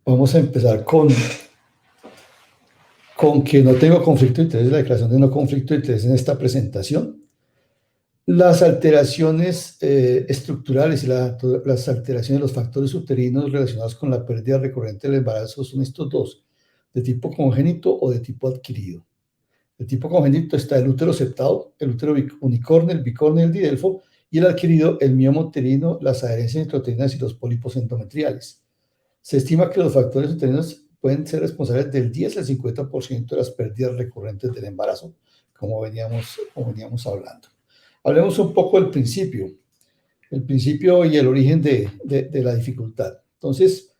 Vamos a empezar con que no tengo conflicto de interés, la declaración de no conflicto de interés en esta presentación. Las alteraciones estructurales y las alteraciones de los factores uterinos relacionados con la pérdida recurrente del embarazo son estos dos, de tipo congénito o de tipo adquirido. El tipo congénito está el útero septado, el útero unicornio, el bicornio y el didelfo, y el adquirido, el mioma uterino, las adherencias intrauterinas y los pólipos endometriales. Se estima que los factores uterinos pueden ser responsables del 10 al 50% de las pérdidas recurrentes del embarazo, como veníamos hablando. Hablemos un poco del principio, el principio y el origen de la dificultad. Entonces,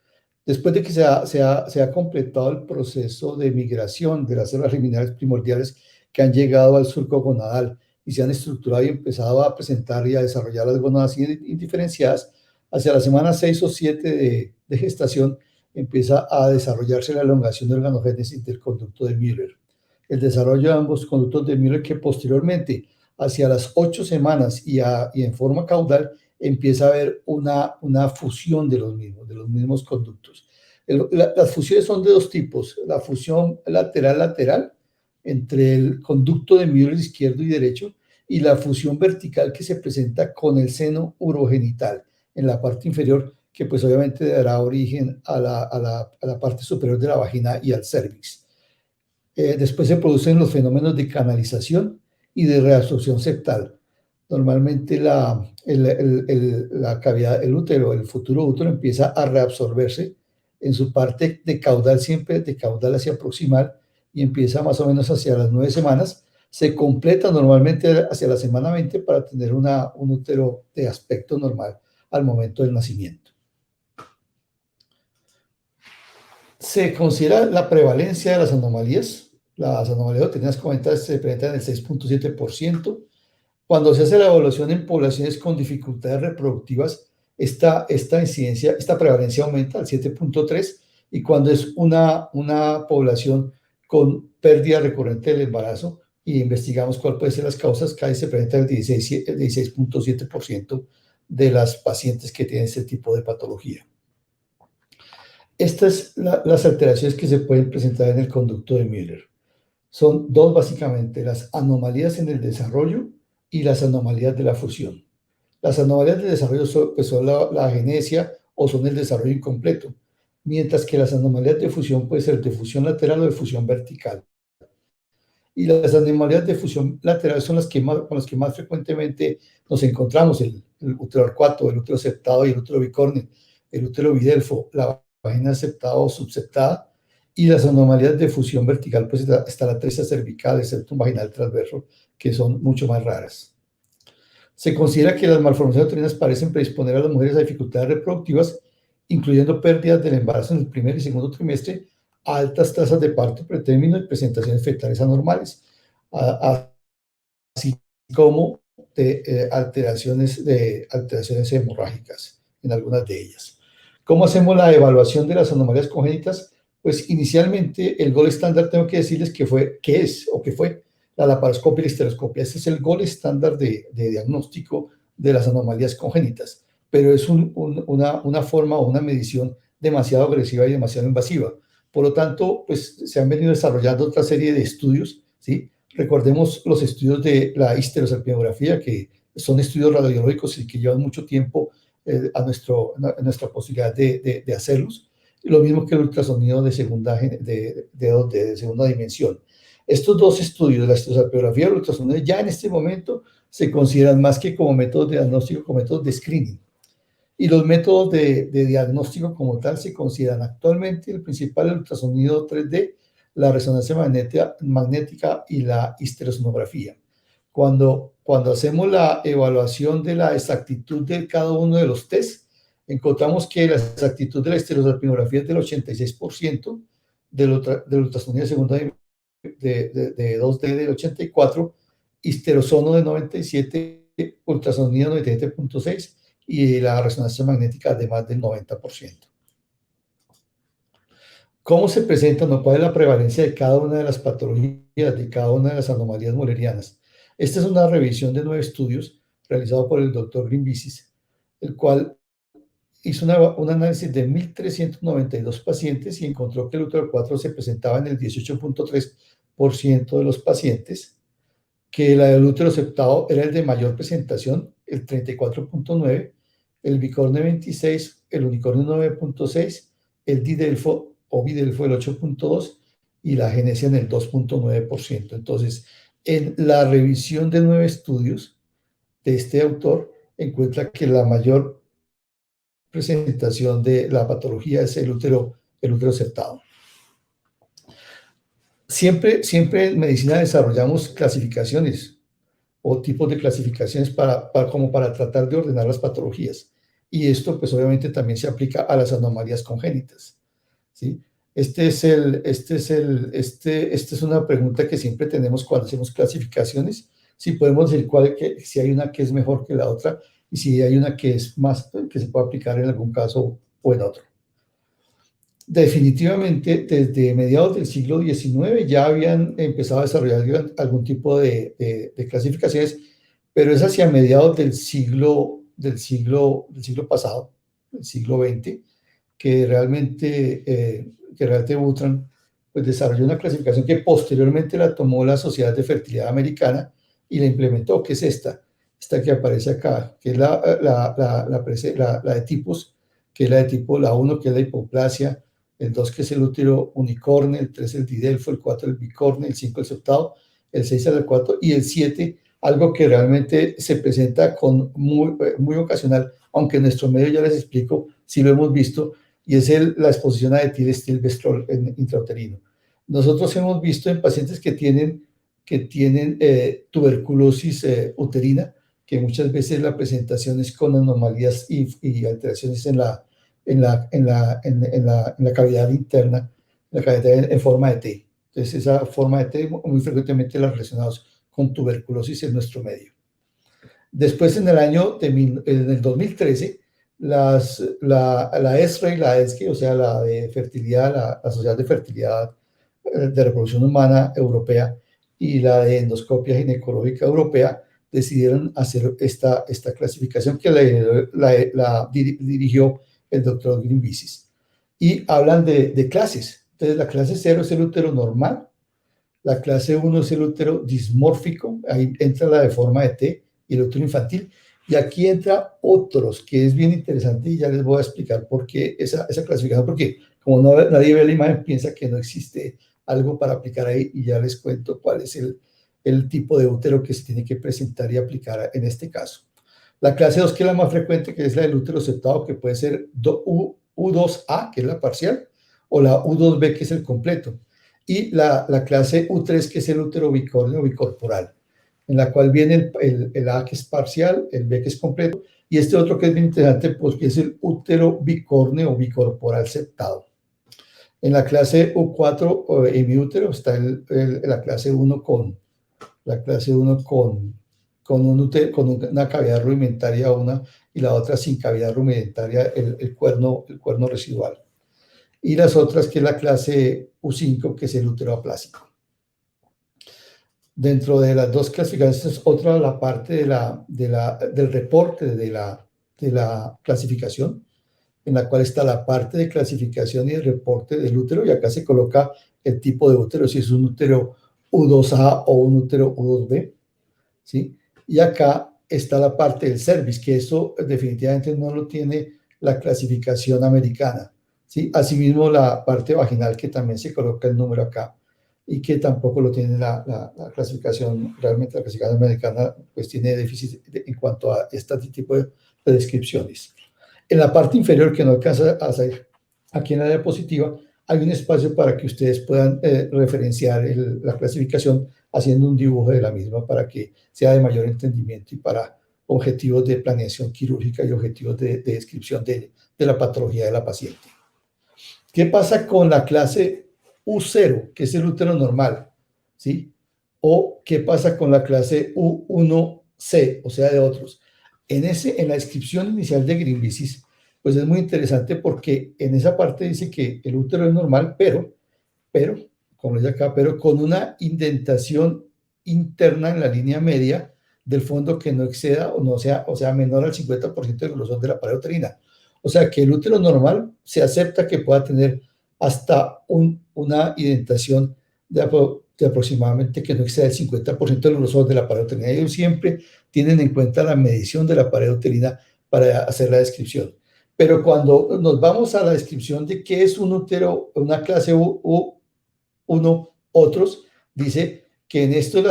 después de que se ha completado el proceso de migración de las células liminales primordiales que han llegado al surco gonadal y se han estructurado y empezado a presentar y a desarrollar las gonadas indiferenciadas, hacia la semana 6 o 7 de gestación empieza a desarrollarse la elongación del organogénesis del conducto de Müller. El desarrollo de ambos conductos de Müller que posteriormente, hacia las 8 semanas y en forma caudal, empieza a haber una fusión de los mismos conductos. Las fusiones son de dos tipos, la fusión lateral-lateral entre el conducto de Müller izquierdo y derecho y la fusión vertical que se presenta con el seno urogenital en la parte inferior, que pues obviamente dará origen a la parte superior de la vagina y al cervix. Después se producen los fenómenos de canalización y de reabsorción septal. Normalmente la cavidad, el útero, el futuro útero empieza a reabsorberse en su parte de caudal, siempre de caudal hacia proximal, y empieza más o menos hacia las 9 semanas. Se completa normalmente hacia la semana 20 para tener un útero de aspecto normal al momento del nacimiento. Se considera la prevalencia de las anomalías. Las anomalías uterinas congénitas se presentan en el 6.7%. Cuando se hace la evaluación en poblaciones con dificultades reproductivas, esta incidencia, esta prevalencia aumenta al 7.3%, y cuando es una población con pérdida recurrente del embarazo y investigamos cuál puede ser las causas, cada vez se presenta el 16.7% de las pacientes que tienen este tipo de patología. Estas las alteraciones que se pueden presentar en el conducto de Müller. Son dos básicamente, las anomalías en el desarrollo y las anomalías de la fusión. Las anomalías del desarrollo son la agenesia o son el desarrollo incompleto, mientras que las anomalías de fusión pueden ser de fusión lateral o de fusión vertical. Y las anomalías de fusión lateral son con las que más frecuentemente nos encontramos, el útero arcuato, el útero septado y el útero bicornio, el útero bidelfo, la vagina septada o subseptada, y las anomalías de fusión vertical, pues está la atresia cervical, el septum vaginal transverso, que son mucho más raras. Se considera que las malformaciones uterinas parecen predisponer a las mujeres a dificultades reproductivas, incluyendo pérdidas del embarazo en el primer y segundo trimestre, a altas tasas de parto pretérmino y presentaciones fetales anormales, así como de alteraciones hemorrágicas en algunas de ellas. ¿Cómo hacemos la evaluación de las anomalías congénitas? Pues inicialmente el gold estándar, tengo que decirles que fue la laparoscopia y la histeroscopia. Ese es el gold estándar de diagnóstico de las anomalías congénitas, pero es una forma o una medición demasiado agresiva y demasiado invasiva. Por lo tanto, pues se han venido desarrollando otra serie de estudios, ¿sí? Recordemos los estudios de la histerosalpingografía, que son estudios radiológicos y que llevan mucho tiempo a nuestra posibilidad de hacerlos. Lo mismo que el ultrasonido de segunda dimensión. Estos dos estudios, la histerosalpingografía y el ultrasonido, ya en este momento se consideran más que como métodos de diagnóstico, como métodos de screening. Y los métodos de diagnóstico como tal se consideran actualmente el principal, el ultrasonido 3D, la resonancia magnética y la histerosonografía. Cuando hacemos la evaluación de la exactitud de cada uno de los test, encontramos que la exactitud de la histerosalpingografía es del 86%, del ultrasonido de segunda de 2D del 84%, histerosono de 97%, ultrasonido 97.6%, y la resonancia magnética de más del 90%. ¿Cómo se presentan o cuál es la prevalencia de cada una de las patologías, de cada una de las anomalías müllerianas? Esta es una revisión de 9 estudios realizado por el doctor Grimbisis, el cual hizo un análisis de 1.392 pacientes y encontró que el útero 4 se presentaba en el 18.3% de los pacientes, que la del útero septado era el de mayor presentación, el 34.9%, el bicorne 26%, el unicornio 9.6%, el didelfo o bidelfo el 8.2% y la genesia en el 2.9%. Entonces, en la revisión de 9 estudios de este autor, encuentra que la mayor presentación de la patología es el útero septado. Siempre en medicina desarrollamos clasificaciones o tipos de clasificaciones como para tratar de ordenar las patologías. Y esto, pues obviamente también se aplica a las anomalías congénitas, ¿sí? Esta es una pregunta que siempre tenemos cuando hacemos clasificaciones, si podemos decir si hay una que es mejor que la otra y si hay una que es más, que se puede aplicar en algún caso o en otro. Definitivamente, desde mediados del siglo XIX ya habían empezado a desarrollar algún tipo de clasificaciones, pero es hacia mediados del siglo pasado, el siglo XX, que realmente Butrán pues, desarrolló una clasificación que posteriormente la tomó la Sociedad de Fertilidad Americana y la implementó, que es esta que aparece acá, que es la de tipos, que es la de tipo, la 1, que es la hipoplasia, el 2, que es el útero unicornio, el 3, el didelfo, el 4, el bicornio, el 5, el septado, el 6, el 4 y el 7, algo que realmente se presenta con muy ocasional, aunque en nuestro medio ya les explico si lo hemos visto, y es la exposición a etilestilbestrol intrauterino. Nosotros hemos visto en pacientes que tienen tuberculosis uterina, que muchas veces la presentación es con anomalías y alteraciones en la cavidad interna, la cavidad en forma de T. Entonces, esa forma de T muy frecuentemente la relacionamos con tuberculosis en nuestro medio. Después, en el 2013, la ESRA y la ESGE, o sea, la de fertilidad, la Sociedad de Fertilidad de Reproducción Humana Europea y la de Endoscopia Ginecológica Europea, decidieron hacer esta clasificación que la dirigió el doctor Grimbisis. Y hablan de clases. Entonces, la clase 0 es el útero normal, la clase 1 es el útero dismórfico, ahí entra la de forma de T y el útero infantil, y aquí entra otros, que es bien interesante y ya les voy a explicar por qué esa clasificación, porque como nadie ve la imagen, piensa que no existe algo para aplicar ahí y ya les cuento cuál es el tipo de útero que se tiene que presentar y aplicar en este caso. La clase 2, que es la más frecuente, que es la del útero septado, que puede ser U2A, que es la parcial, o la U2B, que es el completo, y la clase U3, que es el útero bicornio o bicorporal, en la cual viene el A, que es parcial, el B, que es completo, y este otro que es bien interesante, pues que es el útero bicornio o bicorporal septado. En la clase U4 hemiútero está la clase 1 con una cavidad rudimentaria y la otra sin cavidad rudimentaria, el cuerno residual. Y las otras, que es la clase U5, que es el útero aplásico. Dentro de las dos clasificaciones, otra la parte del reporte de la clasificación, en la cual está la parte de clasificación y el reporte del útero, y acá se coloca el tipo de útero, si es un útero U2A o un útero U2B, ¿sí? Y acá está la parte del cervix, que eso definitivamente no lo tiene la clasificación americana, ¿sí? Asimismo, la parte vaginal, que también se coloca el número acá, y que tampoco lo tiene la clasificación, realmente la clasificación americana, pues tiene déficit en cuanto a este tipo de descripciones. En la parte inferior, que no alcanza a salir aquí en la diapositiva, hay un espacio para que ustedes puedan referenciar la clasificación haciendo un dibujo de la misma para que sea de mayor entendimiento y para objetivos de planeación quirúrgica y objetivos de descripción de la patología de la paciente. ¿Qué pasa con la clase U0, que es el útero normal? ¿Sí? ¿O qué pasa con la clase U1C, o sea, de otros? En la descripción inicial de Grimbisis, pues es muy interesante porque en esa parte dice que el útero es normal, pero, como dice acá, pero con una indentación interna en la línea media del fondo que no exceda o sea menor al 50% del grosor de la pared uterina. O sea que el útero normal se acepta que pueda tener hasta una indentación de aproximadamente que no exceda el 50% del grosor de la pared uterina. Ellos siempre tienen en cuenta la medición de la pared uterina para hacer la descripción. Pero cuando nos vamos a la descripción de qué es un útero, una clase U1, otros, dice que en esto,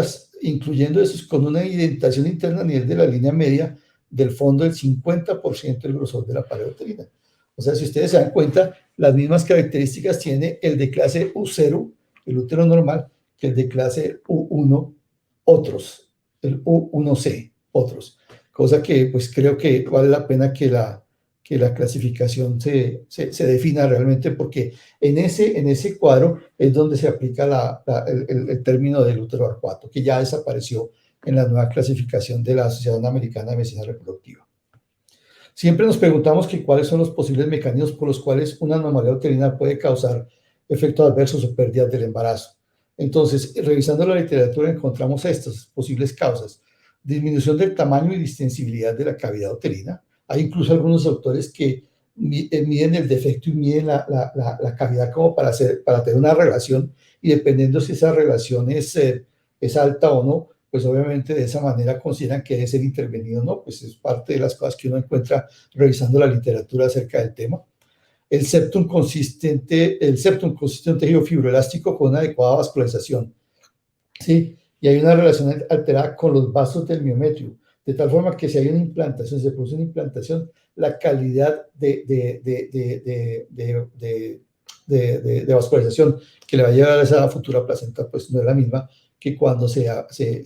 incluyendo esos, con una indentación interna a nivel de la línea media del fondo del 50% del grosor de la pared uterina. O sea, si ustedes se dan cuenta, las mismas características tiene el de clase U0, el útero normal, que el de clase U1, otros, el U1C, otros. Cosa que pues creo que vale la pena que la clasificación se defina realmente, porque en ese cuadro es donde se aplica el término del útero arcuato, que ya desapareció en la nueva clasificación de la Asociación Americana de Medicina Reproductiva. Siempre nos preguntamos que cuáles son los posibles mecanismos por los cuales una anomalía uterina puede causar efectos adversos o pérdidas del embarazo. Entonces, revisando la literatura encontramos estas posibles causas: disminución del tamaño y distensibilidad de la cavidad uterina. Hay incluso algunos autores que miden el defecto y miden la cavidad como para tener una relación, y dependiendo si esa relación es alta o no, pues obviamente de esa manera consideran que debe ser intervenido o no. Pues es parte de las cosas que uno encuentra revisando la literatura acerca del tema. El septum consiste en un tejido fibroelástico con una adecuada vascularización, ¿sí? Y hay una relación alterada con los vasos del miometrio, de tal forma que si hay una implantación, se produce una implantación, la calidad de vascularización que le va a llevar a esa futura placenta, pues no es la misma que cuando se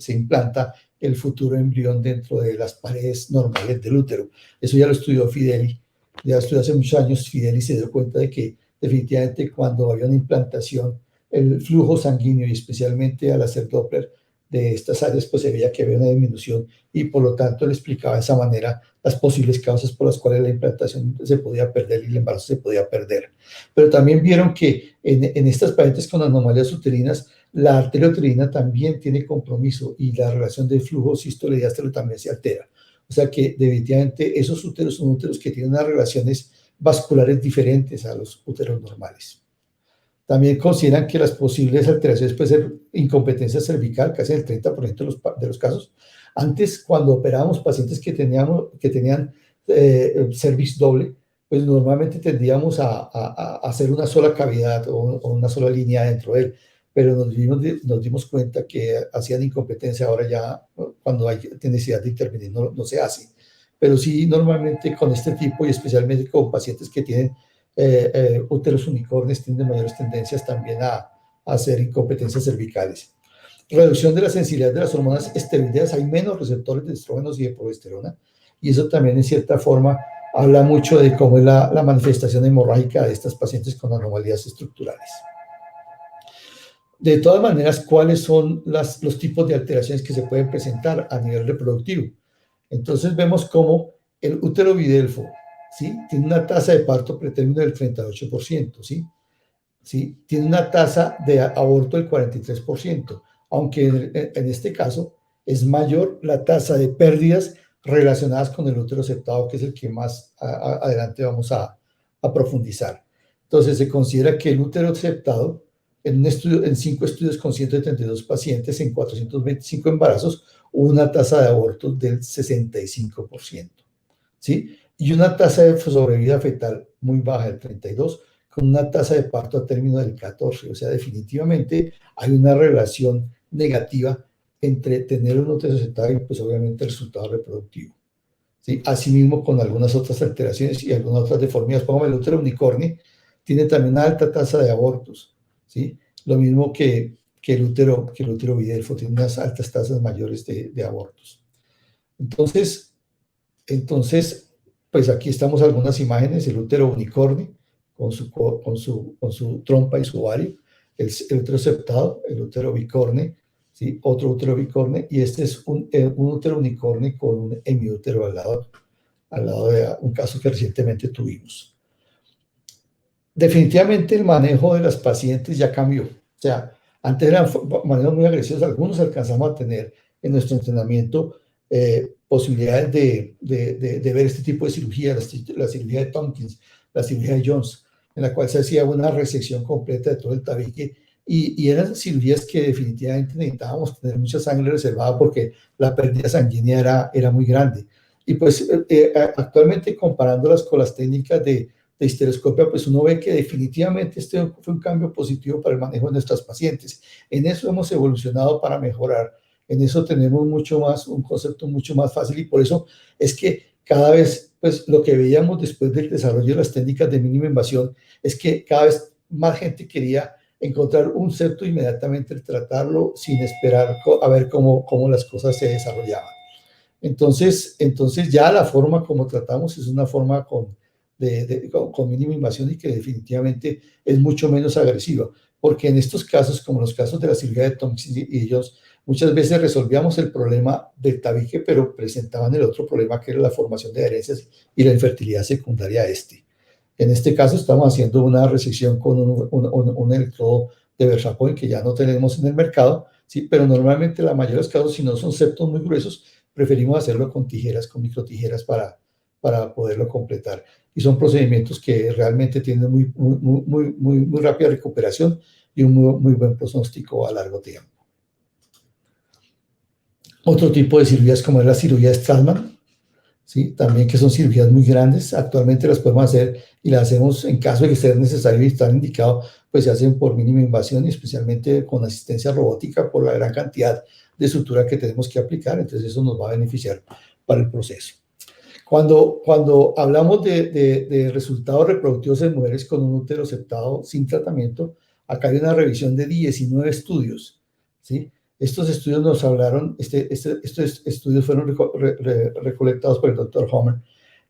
implanta el futuro embrión dentro de las paredes normales del útero. Eso ya lo estudió Fideli, ya lo estudió hace muchos años. Fideli se dio cuenta de que definitivamente cuando había una implantación, el flujo sanguíneo, y especialmente al hacer Doppler de estas áreas, pues se veía que había una disminución, y por lo tanto le explicaba de esa manera las posibles causas por las cuales la implantación se podía perder y el embarazo se podía perder. Pero también vieron que en estas pacientes con anomalías uterinas, la arteria uterina también tiene compromiso y la relación de flujo sístole y diástole también se altera. O sea que definitivamente esos úteros son úteros que tienen unas relaciones vasculares diferentes a los úteros normales. También consideran que las posibles alteraciones pueden ser incompetencia cervical, casi el 30% de los casos. Antes, cuando operábamos pacientes que tenían cervix doble, pues normalmente tendíamos a hacer una sola cavidad o una sola línea dentro de él, pero nos dimos cuenta que hacían incompetencia. Ahora ya, cuando hay necesidad de intervenir, no se hace. Pero sí, normalmente con este tipo, y especialmente con pacientes que tienen úteros unicornes, tienen mayores tendencias también a hacer incompetencias cervicales. Reducción de la sensibilidad de las hormonas esteroideas, hay menos receptores de estrógenos y de progesterona, y eso también en cierta forma habla mucho de cómo es la manifestación hemorrágica de estas pacientes con anomalías estructurales. De todas maneras, ¿cuáles son los tipos de alteraciones que se pueden presentar a nivel reproductivo? Entonces vemos cómo el útero bidelfo, ¿sí?, tiene una tasa de parto pretérmino del 38%, ¿sí? ¿Sí? Tiene una tasa de aborto del 43%, aunque en este caso es mayor la tasa de pérdidas relacionadas con el útero septado, que es el que más adelante vamos a profundizar. Entonces se considera que el útero septado, en 5 estudios con 172 pacientes, en 425 embarazos, hubo una tasa de aborto del 65%, ¿sí? Y una tasa de sobrevida fetal muy baja, del 32%, con una tasa de parto a término del 14%. O sea, definitivamente hay una relación negativa entre tener un útero septado y pues obviamente el resultado reproductivo, ¿sí? Asimismo, con algunas otras alteraciones y algunas otras deformidades. Como el útero unicornio tiene también una alta tasa de abortos, ¿sí? Lo mismo que el útero bidelfo tiene unas altas tasas mayores de abortos. Entonces, pues aquí estamos algunas imágenes: el útero unicornio con su trompa y su ovario, el útero septado, el útero bicorne, ¿sí?, otro útero bicorne, y este es un útero unicornio con un hemiútero al lado de un caso que recientemente tuvimos. Definitivamente el manejo de las pacientes ya cambió. O sea, antes eran manejos muy agresivos, algunos alcanzamos a tener en nuestro entrenamiento posibilidades de ver este tipo de cirugía, la cirugía de Tompkins, la cirugía de Jones, en la cual se hacía una resección completa de todo el tabique, y eran cirugías que definitivamente necesitábamos tener mucha sangre reservada porque la pérdida sanguínea era muy grande. Y pues actualmente comparándolas con las técnicas de histeroscopia, pues uno ve que definitivamente este fue un cambio positivo para el manejo de nuestras pacientes. En eso hemos evolucionado para mejorar. En eso tenemos mucho más, un concepto mucho más fácil, y por eso es que cada vez, pues lo que veíamos después del desarrollo de las técnicas de mínima invasión es que cada vez más gente quería encontrar un septo inmediatamente, tratarlo sin esperar a ver cómo las cosas se desarrollaban. Entonces ya la forma como tratamos es una forma con mínima invasión, y que definitivamente es mucho menos agresiva, porque en estos casos, como los casos de la cirugía de Tompkins y Jones, muchas veces resolvíamos el problema del tabique, pero presentaban el otro problema, que era la formación de adherencias y la infertilidad secundaria a este. En este caso estamos haciendo una resección con un electrodo de Versapoint que ya no tenemos en el mercado, ¿sí? Pero normalmente la mayoría de los casos, si no son septos muy gruesos, preferimos hacerlo con tijeras, con microtijeras para poderlo completar. Y son procedimientos que realmente tienen muy rápida recuperación y un muy buen pronóstico a largo tiempo. Otro tipo de cirugías, como es la cirugía de Straumann, ¿sí? También, que son cirugías muy grandes, actualmente las podemos hacer, y las hacemos en caso de que sea necesario y estar indicado, pues se hacen por mínima invasión, y especialmente con asistencia robótica por la gran cantidad de sutura que tenemos que aplicar. Entonces eso nos va a beneficiar para el proceso. Cuando hablamos de resultados reproductivos en mujeres con un útero septado sin tratamiento, acá hay una revisión de 19 estudios, ¿sí? Estos estudios nos hablaron, estos estudios fueron recolectados por el doctor Homer,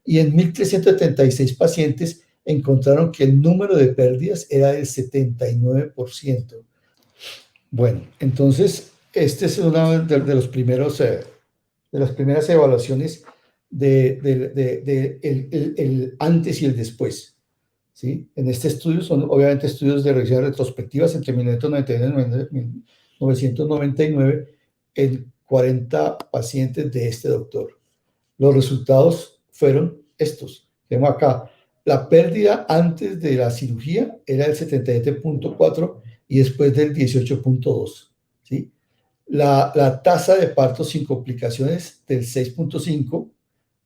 y en 1.376 pacientes encontraron que el número de pérdidas era del 79%. Bueno, entonces, este es uno de los primeros, de las primeras evaluaciones el antes y el después, ¿sí? En este estudio son obviamente estudios de revisiones retrospectivas entre 1999 y 1999 en 40 pacientes de este doctor. Los resultados fueron estos. Tenemos acá, la pérdida antes de la cirugía era el 77.4 y después del 18.2, ¿sí? La tasa de parto sin complicaciones del 6.5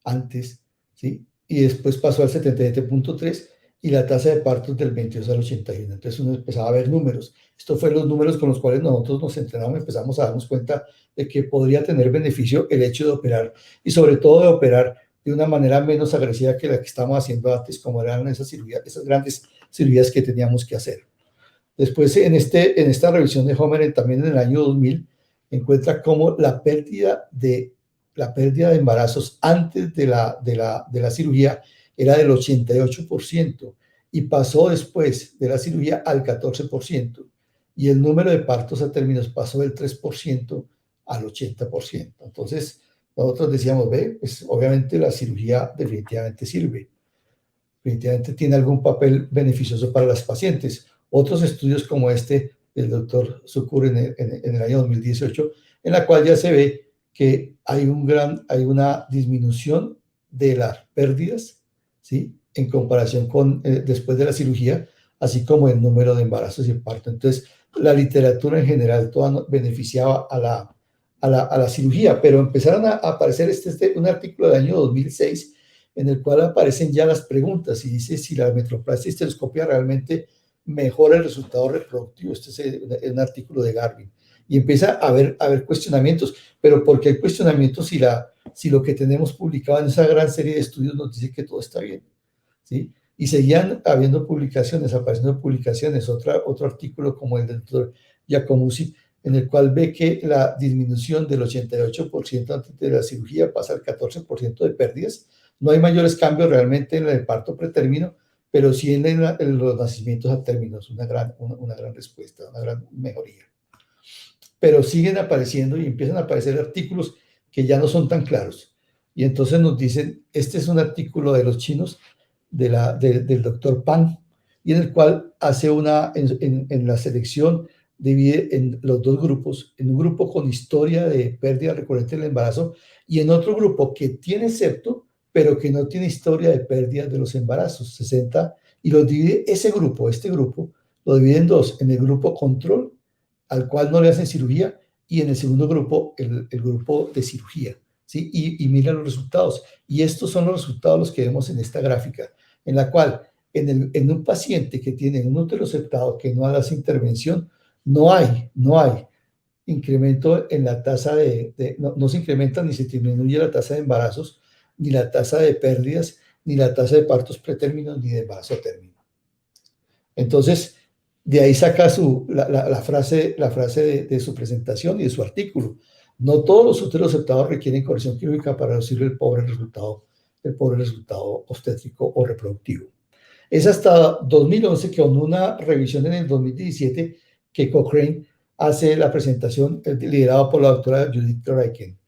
antes, ¿sí? Y después pasó al 77.3, y la tasa de partos del 22 al 81. Entonces uno empezaba a ver números. Estos fueron los números con los cuales nosotros nos entrenamos, empezamos a darnos cuenta de que podría tener beneficio el hecho de operar, y sobre todo de operar de una manera menos agresiva que la que estábamos haciendo antes, como eran esas grandes cirugías que teníamos que hacer. Después, en esta revisión de Homer, también en el año 2000, encuentra cómo la pérdida de embarazos antes de la cirugía era del 88%, y pasó después de la cirugía al 14%, y el número de partos a términos pasó del 3% al 80%. Entonces, nosotros decíamos, pues obviamente la cirugía definitivamente sirve, definitivamente tiene algún papel beneficioso para las pacientes. Otros estudios como este del doctor Sukur en el año 2018, en la cual ya se ve que hay una disminución de las pérdidas, ¿sí? En comparación con después de la cirugía, así como el número de embarazos y el parto. Entonces, la literatura en general toda beneficiaba a la cirugía, pero empezaron a aparecer un artículo del año 2006 en el cual aparecen ya las preguntas, y dice si la metroplastia histeroscopia realmente mejora el resultado reproductivo. Este es un artículo de Garvin, y empieza a haber cuestionamientos. Pero ¿por qué hay cuestionamientos si lo que tenemos publicado en esa gran serie de estudios nos dice que todo está bien, ¿sí? Y seguían habiendo publicaciones, apareciendo publicaciones, otro artículo como el del doctor Giacomuzzi, en el cual ve que la disminución del 88% antes de la cirugía pasa al 14% de pérdidas. No hay mayores cambios realmente en el parto pretérmino, pero sí en los nacimientos a términos, una gran respuesta, una gran mejoría. Pero siguen apareciendo y empiezan a aparecer artículos que ya no son tan claros. Y entonces nos dicen, este es un artículo de los chinos, del doctor Pan, y en el cual hace en la selección divide en los dos grupos, en un grupo con historia de pérdida recurrente del embarazo y en otro grupo que tiene septo, pero que no tiene historia de pérdida de los embarazos, 60, y los divide ese grupo, este grupo, lo divide en dos, en el grupo control, al cual no le hacen cirugía, y en el segundo grupo, el grupo de cirugía, ¿sí? Y mira los resultados. Y estos son los resultados los que vemos en esta gráfica, en la cual en un paciente que tiene un útero septado que no hace intervención, no hay incremento en la tasa no se incrementa ni se disminuye la tasa de embarazos, ni la tasa de pérdidas, ni la tasa de partos pretérminos, ni de embarazo a término. Entonces, de ahí saca la frase de su presentación y de su artículo. No todos los úteros septados requieren corrección quirúrgica para reducir el pobre resultado obstétrico o reproductivo. Es hasta 2011 que con una revisión en el 2017 que Cochrane hace la presentación liderada por la doctora Judith Reichen.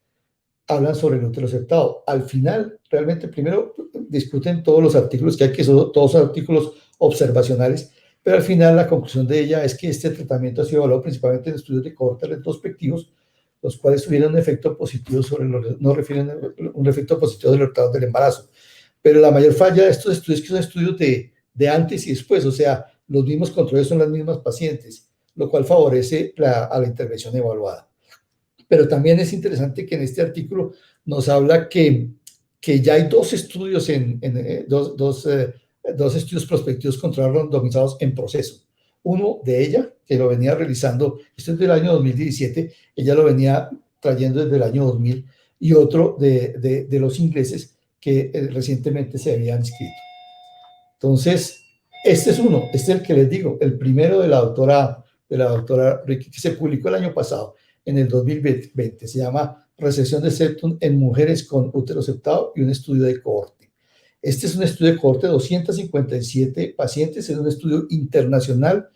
Hablan sobre el útero septado. Al final, realmente, primero discuten todos los artículos que hay, que son todos artículos observacionales, pero al final la conclusión de ella es que este tratamiento ha sido evaluado principalmente en estudios de cohorte retrospectivos, los cuales tuvieron un efecto positivo no refieren un efecto positivo de los resultados del embarazo. Pero la mayor falla de estos estudios es que son estudios de antes y después, o sea, los mismos controles son las mismas pacientes, lo cual favorece a la intervención evaluada. Pero también es interesante que en este artículo nos habla que ya hay dos estudios, dos estudios prospectivos controlados randomizados en proceso. Uno de ella, que lo venía realizando, esto es del año 2017, ella lo venía trayendo desde el año 2000, y otro de los ingleses que recientemente se habían inscrito. Entonces, este es uno, este es el que les digo, el primero de la doctora Ricky, que se publicó el año pasado, en el 2020, se llama Resección de septum en mujeres con útero septado y un estudio de cohorte. Este es un estudio de cohorte de 257 pacientes, es un estudio internacional,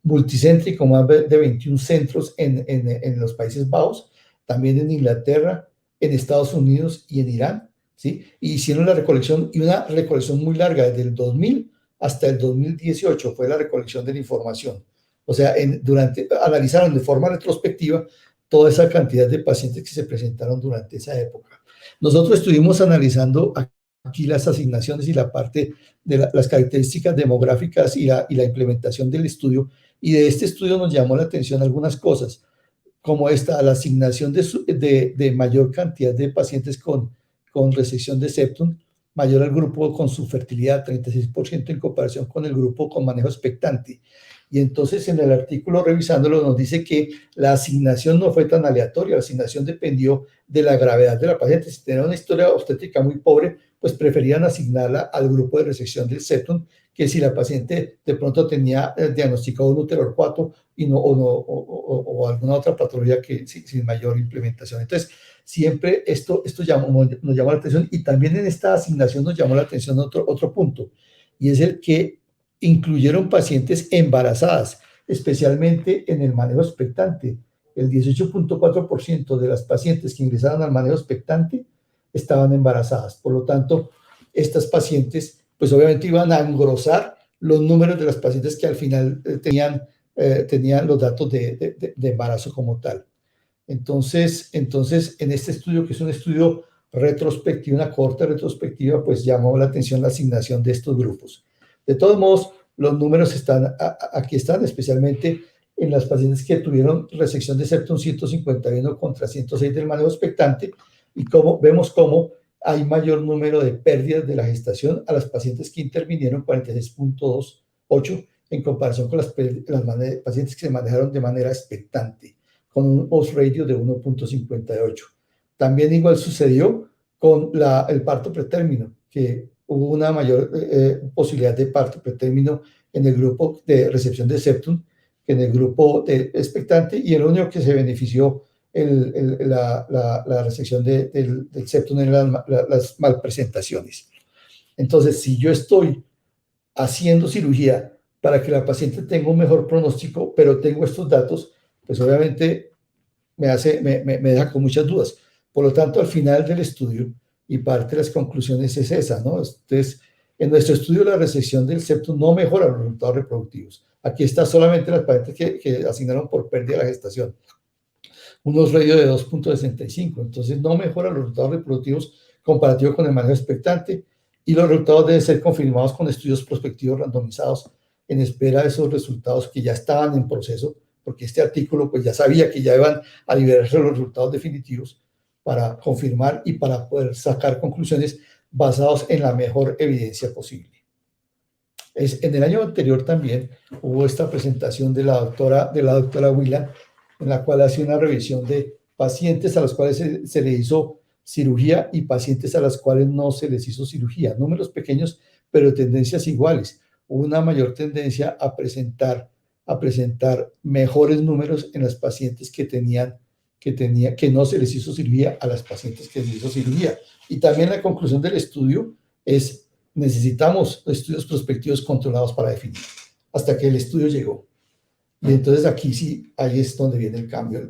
multicéntrico, más de 21 centros en los Países Bajos, también en Inglaterra, en Estados Unidos y en Irán, ¿sí? Y hicieron la recolección, y una recolección muy larga, desde el 2000 hasta el 2018 fue la recolección de la información. O sea, analizaron de forma retrospectiva toda esa cantidad de pacientes que se presentaron durante esa época. Nosotros estuvimos analizando aquí las asignaciones y la parte de las características demográficas y la implementación del estudio, y de este estudio nos llamó la atención algunas cosas, como la asignación de mayor cantidad de pacientes con resección de septum, mayor al grupo con su fertilidad, 36% en comparación con el grupo con manejo expectante. Y entonces en el artículo revisándolo nos dice que la asignación no fue tan aleatoria, la asignación dependió de la gravedad de la paciente. Si tenía una historia obstétrica muy pobre, pues preferían asignarla al grupo de resección del septum, que si la paciente de pronto tenía diagnosticado un útero orcuato o alguna otra patología que sin mayor implementación. Entonces, siempre esto nos llamó la atención, y también en esta asignación nos llamó la atención otro punto, y es el que incluyeron pacientes embarazadas, especialmente en el manejo expectante. El 18.4% de las pacientes que ingresaron al manejo expectante estaban embarazadas. Por lo tanto, estas pacientes, pues obviamente iban a engrosar los números de las pacientes que al final tenían los datos de embarazo como tal. Entonces, en este estudio, que es un estudio retrospectivo, una cohorte retrospectiva, pues llamó la atención la asignación de estos grupos. De todos modos, los números aquí están, especialmente en las pacientes que tuvieron resección de septum, 151 contra 106 del manejo expectante, y vemos cómo hay mayor número de pérdidas de la gestación a las pacientes que intervinieron, 46.28, en comparación con las pacientes que se manejaron de manera expectante, con un odds ratio de 1.58. También igual sucedió con el parto pretérmino, que hubo una mayor posibilidad de parto pretérmino en el grupo de recepción de septum que en el grupo de expectante, y el único que se benefició la resección del septum en las malpresentaciones. Entonces, si yo estoy haciendo cirugía para que la paciente tenga un mejor pronóstico, pero tengo estos datos, pues obviamente me deja con muchas dudas. Por lo tanto, al final del estudio, y parte de las conclusiones es esa, ¿no? Entonces, en nuestro estudio, la resección del septum no mejora los resultados reproductivos. Aquí está solamente las pacientes que asignaron por pérdida de la gestación. Unos radios de 2.65, entonces no mejoran los resultados reproductivos comparativos con el manejo expectante, y los resultados deben ser confirmados con estudios prospectivos randomizados en espera de esos resultados que ya estaban en proceso, porque este artículo pues ya sabía que ya iban a liberarse los resultados definitivos para confirmar y para poder sacar conclusiones basadas en la mejor evidencia posible. En el año anterior también hubo esta presentación de la doctora Willa, en la cual hace una revisión de pacientes a los cuales se le hizo cirugía y pacientes a los cuales no se les hizo cirugía. Números pequeños, pero tendencias iguales. Hubo una mayor tendencia a presentar mejores números en las pacientes que no se les hizo cirugía a las pacientes que se les hizo cirugía. Y también la conclusión del estudio es: necesitamos estudios prospectivos controlados para definir, hasta que el estudio llegó. Y entonces aquí sí, ahí es donde viene el cambio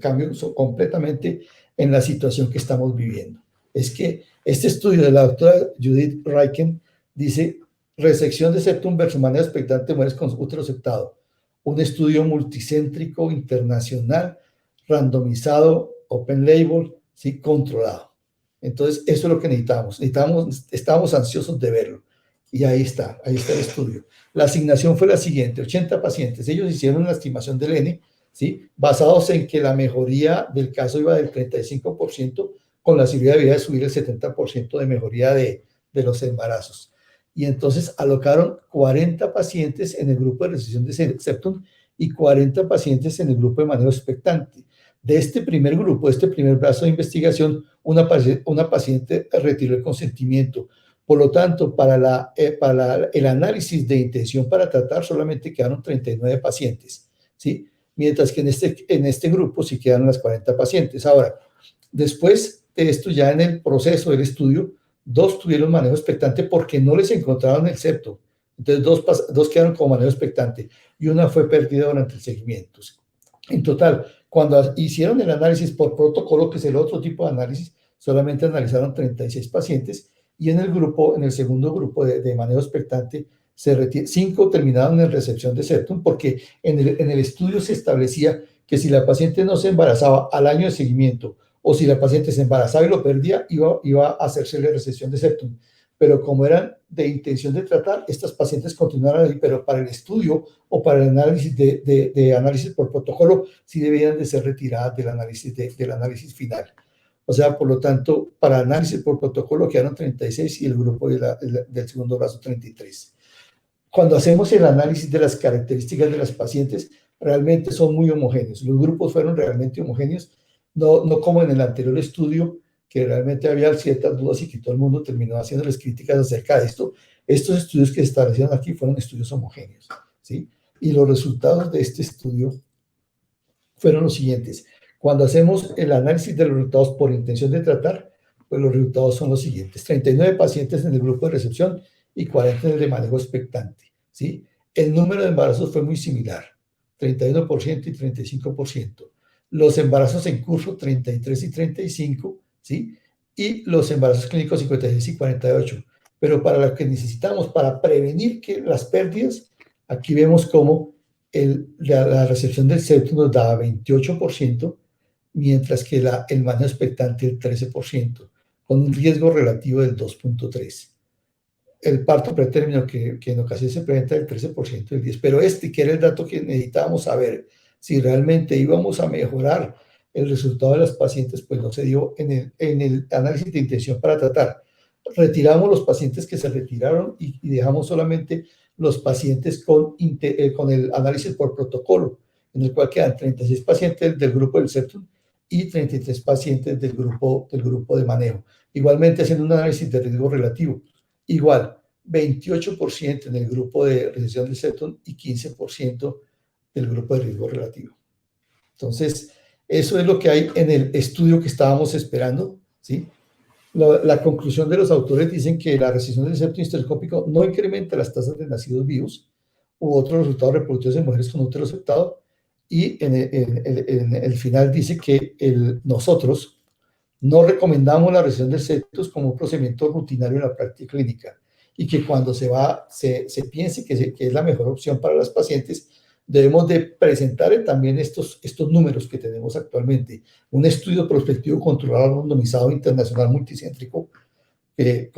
completamente en la situación que estamos viviendo. Es que este estudio de la doctora Judith Reichen dice: resección de septum versus manejo expectante de mujeres con útero septado. Un estudio multicéntrico, internacional, randomizado, open label, ¿sí? Controlado. Entonces, eso es lo que necesitamos. Estábamos ansiosos de verlo. Y ahí está el estudio. La asignación fue la siguiente: 80 pacientes. Ellos hicieron una estimación del N, ¿sí? Basados en que la mejoría del caso iba del 35%, con la cirugía debía subir el 70% de mejoría de los embarazos. Y entonces alocaron 40 pacientes en el grupo de resección de septum y 40 pacientes en el grupo de manejo expectante. De este primer grupo, este primer brazo de investigación, una paciente retiró el consentimiento. Por lo tanto, para el análisis de intención para tratar solamente quedaron 39 pacientes, ¿sí? Mientras que en este grupo sí quedaron las 40 pacientes. Ahora, después de esto, ya en el proceso del estudio, 2 tuvieron manejo expectante porque no les encontraron el septo. Entonces, 2 quedaron como manejo expectante y una fue perdida durante el seguimiento. En total, cuando hicieron el análisis por protocolo, que es el otro tipo de análisis, solamente analizaron 36 pacientes, y en el segundo grupo de manejo expectante, 5 terminaron en recepción de septum, porque en el estudio se establecía que si la paciente no se embarazaba al año de seguimiento, o si la paciente se embarazaba y lo perdía, iba a hacerse la recepción de septum. Pero como eran de intención de tratar, estas pacientes continuaron ahí, pero para el estudio o para el análisis de análisis por protocolo, sí debían de ser retiradas del análisis final. O sea, por lo tanto, para análisis por protocolo quedaron 36 y el grupo del segundo brazo 33. Cuando hacemos el análisis de las características de las pacientes, realmente son muy homogéneos. Los grupos fueron realmente homogéneos, no como en el anterior estudio, que realmente había ciertas dudas y que todo el mundo terminó haciéndoles críticas acerca de esto. Estos estudios que se establecieron aquí fueron estudios homogéneos, ¿sí? Y los resultados de este estudio fueron los siguientes. Cuando hacemos el análisis de los resultados por intención de tratar, pues los resultados son los siguientes: 39 pacientes en el grupo de recepción y 40 en el de manejo expectante, ¿sí? El número de embarazos fue muy similar, 31% y 35%. Los embarazos en curso, 33 y 35, ¿sí? Y los embarazos clínicos, 56 y 48. Pero para lo que necesitamos, para prevenir que las pérdidas, aquí vemos cómo la recepción del septum nos daba 28%, mientras que el manejo expectante el 13%, con un riesgo relativo del 2.3%. El parto pretérmino que en ocasiones se presenta del 13% del 10%, pero que era el dato que necesitábamos saber, si realmente íbamos a mejorar el resultado de las pacientes, pues no se dio en el análisis de intención para tratar. Retiramos los pacientes que se retiraron y dejamos solamente los pacientes con el análisis por protocolo, en el cual quedan 36 pacientes del grupo del septum y 33 pacientes del grupo de manejo. Igualmente haciendo un análisis de riesgo relativo. Igual, 28% en el grupo de resección del septum y 15% del grupo de riesgo relativo. Entonces, eso es lo que hay en el estudio que estábamos esperando, ¿sí? La conclusión de los autores dicen que la resección del septum histeroscópico no incrementa las tasas de nacidos vivos u otros resultados reproductivos en mujeres con útero septado, y en el final dice que nosotros no recomendamos la resección del septum como un procedimiento rutinario en la práctica clínica, y que cuando se piense que es la mejor opción para las pacientes, debemos de presentar también estos números que tenemos actualmente. Un estudio prospectivo controlado, randomizado, internacional, multicéntrico, desde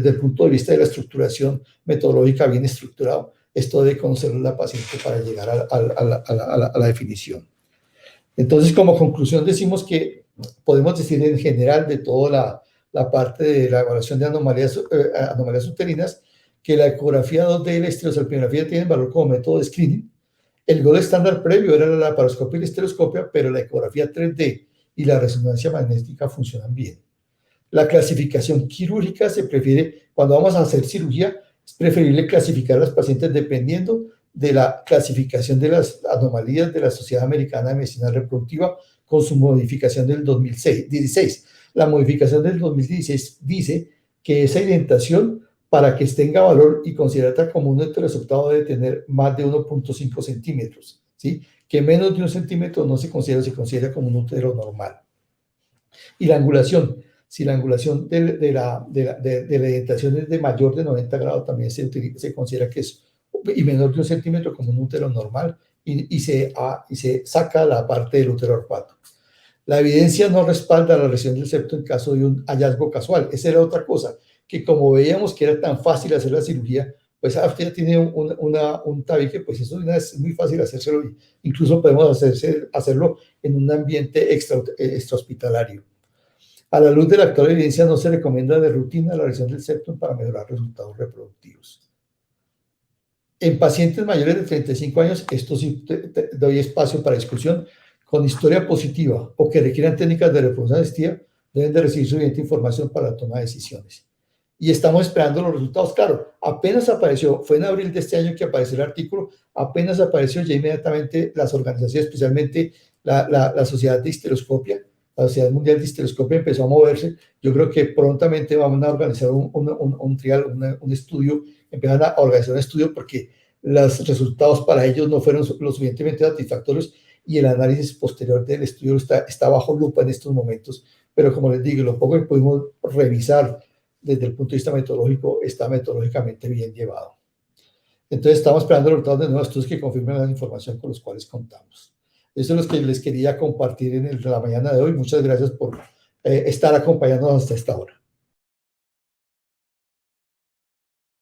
el punto de vista de la estructuración metodológica bien estructurado. Esto debe conocerlo la paciente para llegar a la definición. Entonces, como conclusión, decimos que podemos decir en general de toda la parte de la evaluación de anomalías uterinas, que la ecografía 2D y la estereosalpingografía tienen valor como método de screening. El gold estándar previo era la laparoscopia y la estereoscopia, pero la ecografía 3D y la resonancia magnética funcionan bien. La clasificación quirúrgica se prefiere, cuando vamos a hacer cirugía, es preferible clasificar a los pacientes dependiendo de la clasificación de las anomalías de la Sociedad Americana de Medicina Reproductiva con su modificación del 2016. La modificación del 2016 dice que esa indentación, para que tenga valor y considerada como un heteroreceptado, debe tener más de 1.5 centímetros, ¿sí? Que menos de 1 centímetro no se considera como un útero normal. Y la angulación, si la angulación de la indentación es de mayor de 90 grados, también se considera que es, y menor de 1 centímetro, como un útero normal, y se saca la parte del útero orpato. La evidencia no respalda la lesión del septo en caso de un hallazgo casual. Esa era otra cosa, que como veíamos que era tan fácil hacer la cirugía, pues usted ya tiene un tabique, pues eso es muy fácil hacérselo, incluso podemos hacerlo en un ambiente extrahospitalario. A la luz de la actual evidencia, no se recomienda de rutina la lesión del septum para mejorar resultados reproductivos. En pacientes mayores de 35 años, esto sí doy espacio para discusión, con historia positiva o que requieran técnicas de reproducción asistida, deben de recibir suficiente información para la toma de decisiones. Y estamos esperando los resultados. Claro, apenas apareció, fue en abril de este año que apareció el artículo, apenas apareció, ya inmediatamente las organizaciones, especialmente la Sociedad de Histeroscopia, la Sociedad Mundial de Histeroscopia empezó a moverse. Yo creo que prontamente vamos a organizar un estudio, empiezan a organizar un estudio porque los resultados para ellos no fueron lo suficientemente satisfactorios y el análisis posterior del estudio está bajo lupa en estos momentos. Pero como les digo, lo poco que pudimos revisar desde el punto de vista metodológico está metodológicamente bien llevado. Entonces estamos esperando los resultados de nuevos estudios que confirmen la información con los cuales contamos. Eso es lo que les quería compartir en la mañana de hoy. Muchas gracias por estar acompañándonos hasta esta hora.